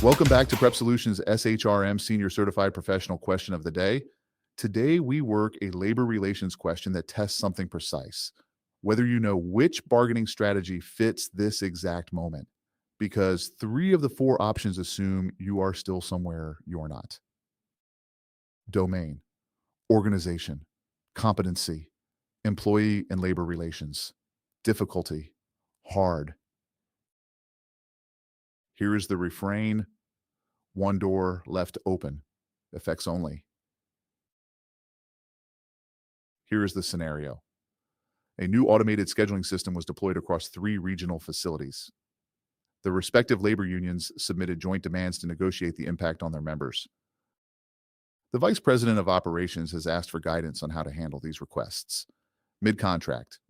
Welcome back to PrepSolution's SHRM Senior Certified Professional Question of the Day. Today, we work a labor relations question that tests something precise, whether you know which bargaining strategy fits this exact moment, because 3 of the 4 options assume you are still somewhere you're not. Domain, organization, competency, employee and labor relations, difficulty, hard. Here is the refrain: one door left open, effects only. Here is the scenario. A new automated scheduling system was deployed across 3 regional facilities. The respective labor unions submitted joint demands to negotiate the impact on their members. The Vice President of Operations has asked for guidance on how to handle these requests. Mid-contract.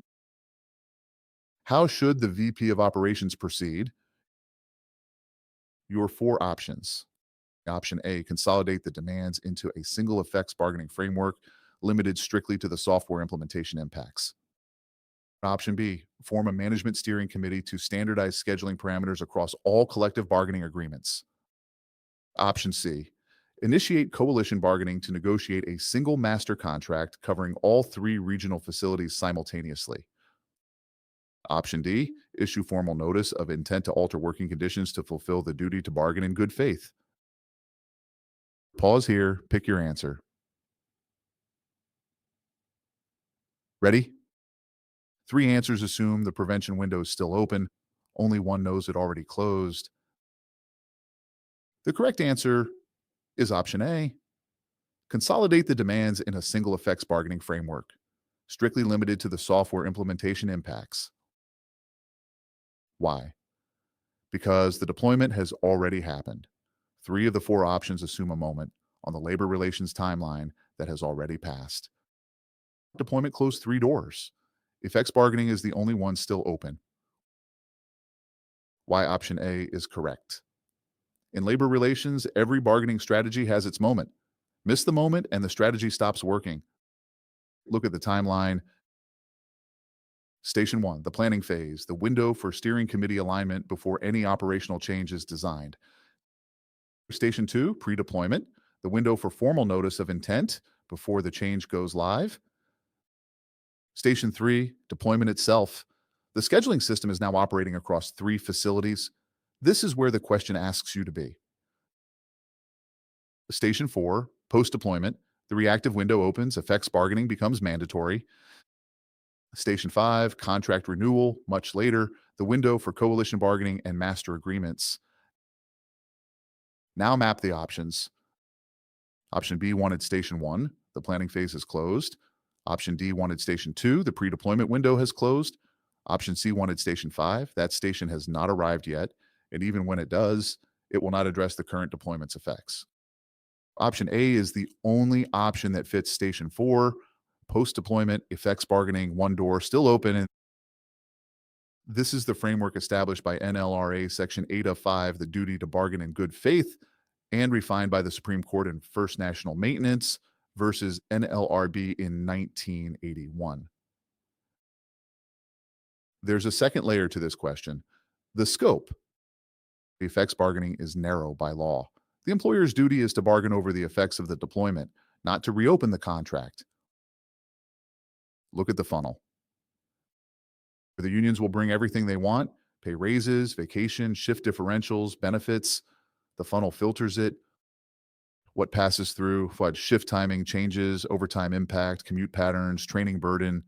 How should the VP of Operations proceed? Your 4 options. Option A, consolidate the demands into a single effects bargaining framework limited strictly to the software implementation impacts. Option B, form a management steering committee to standardize scheduling parameters across all collective bargaining agreements. Option C, initiate coalition bargaining to negotiate a single master contract covering all 3 regional facilities simultaneously. Option D, issue formal notice of intent to alter working conditions to fulfill the duty to bargain in good faith. Pause here, pick your answer. Ready? 3 answers assume the prevention window is still open. Only one knows it already closed. The correct answer is option A. Consolidate the demands in a single effects bargaining framework, strictly limited to the software implementation impacts. Why? Because the deployment has already happened. 3 of the 4 options assume a moment on the labor relations timeline that has already passed. Deployment closed 3 doors. Effects bargaining is the only one still open. Why option A is correct. In labor relations, every bargaining strategy has its moment. Miss the moment and the strategy stops working. Look at the timeline. Station 1, the planning phase, the window for steering committee alignment before any operational change is designed. Station 2, pre-deployment, the window for formal notice of intent before the change goes live. Station 3, deployment itself. The scheduling system is now operating across 3 facilities. This is where the question asks you to be. Station 4, post-deployment, the reactive window opens, effects bargaining becomes mandatory. Station 5, contract renewal, much later, the window for coalition bargaining and master agreements. Now map the options. Option B wanted Station 1, the planning phase is closed. Option D wanted Station 2, the pre-deployment window has closed. Option C wanted Station 5, that station has not arrived yet, and even when it does, it will not address the current deployment's effects. Option A is the only option that fits Station 4, post-deployment, effects bargaining, 1 door still open. And this is the framework established by NLRA Section 8 of 5, the duty to bargain in good faith, and refined by the Supreme Court in First National Maintenance versus NLRB in 1981. There's a second layer to this question: the scope. The effects bargaining is narrow by law. The employer's duty is to bargain over the effects of the deployment, not to reopen the contract. Look at the funnel. The unions will bring everything they want: pay raises, vacation, shift differentials, benefits. The funnel filters it. What passes through: what shift timing changes, overtime impact, commute patterns, training burden,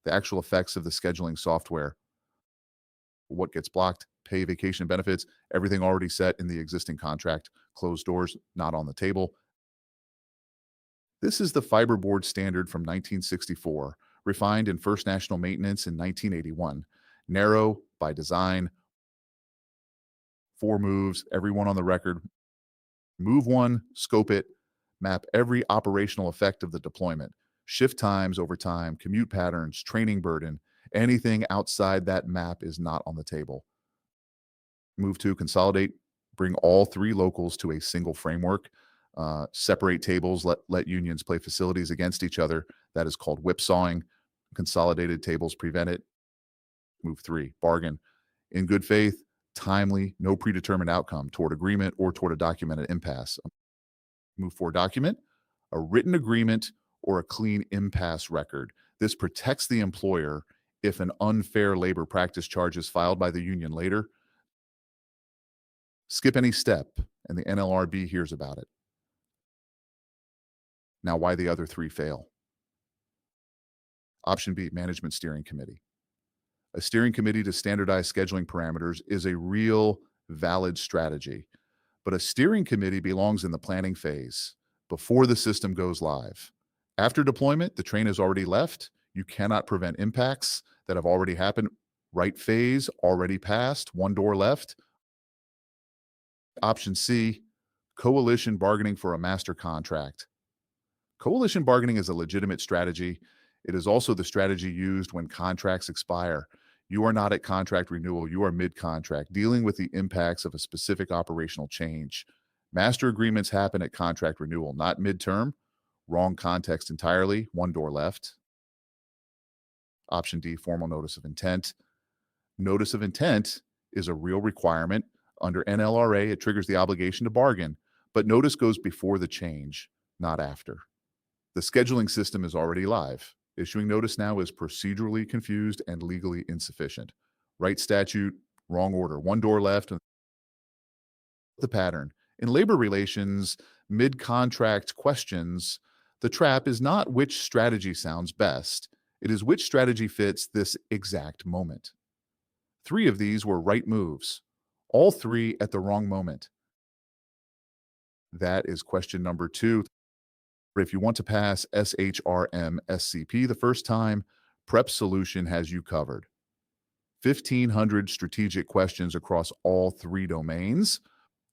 the actual effects of the scheduling software. What gets blocked: pay, vacation, benefits, everything already set in the existing contract. Closed doors, not on the table. This is the fiberboard standard from 1964, refined in First National Maintenance in 1981. Narrow by design. 4 moves, everyone on the record. Move 1, scope it, map every operational effect of the deployment. Shift times, overtime, commute patterns, training burden. Anything outside that map is not on the table. Move 2, consolidate. Bring all 3 locals to a single framework. Separate tables, let unions play facilities against each other. That is called whipsawing. Consolidated tables prevent it. Move 3, bargain. In good faith, timely, no predetermined outcome toward agreement or toward a documented impasse. Move for document, a written agreement, or a clean impasse record. This protects the employer if an unfair labor practice charge is filed by the union later. Skip any step, and the NLRB hears about it. Now, why the other three fail? Option B, Management Steering Committee. A steering committee to standardize scheduling parameters is a real valid strategy, but a steering committee belongs in the planning phase before the system goes live. After deployment, the train has already left. You cannot prevent impacts that have already happened. Right phase already passed, one door left. Option C, coalition bargaining for a master contract. Coalition bargaining is a legitimate strategy. It is also the strategy used when contracts expire. You are not at contract renewal, you are mid-contract, dealing with the impacts of a specific operational change. Master agreements happen at contract renewal, not midterm. Wrong context entirely, one door left. Option D, formal notice of intent. Notice of intent is a real requirement. Under NLRA, it triggers the obligation to bargain, but notice goes before the change, not after. The scheduling system is already live. Issuing notice now is procedurally confused and legally insufficient. Right statute, wrong order. One door left. The pattern. In labor relations, mid-contract questions, the trap is not which strategy sounds best. It is which strategy fits this exact moment. 3 of these were right moves, all 3 at the wrong moment. That is question number 2. If you want to pass SHRM-SCP the first time, PrepSolution has you covered. 1,500 strategic questions across all 3 domains,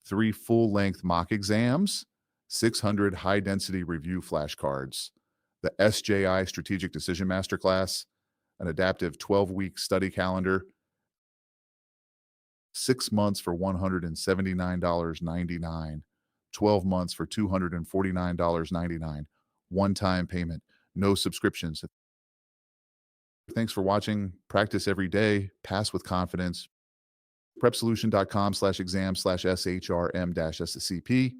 3 full-length mock exams, 600 high-density review flashcards, the SJI Strategic Decision Masterclass, an adaptive 12-week study calendar, 6 months for $179.99. 12 months for $249.99. One-time payment, no subscriptions. Thanks for watching. Practice every day. Pass with confidence. PrepSolution.com/exam/SHRM-SCP.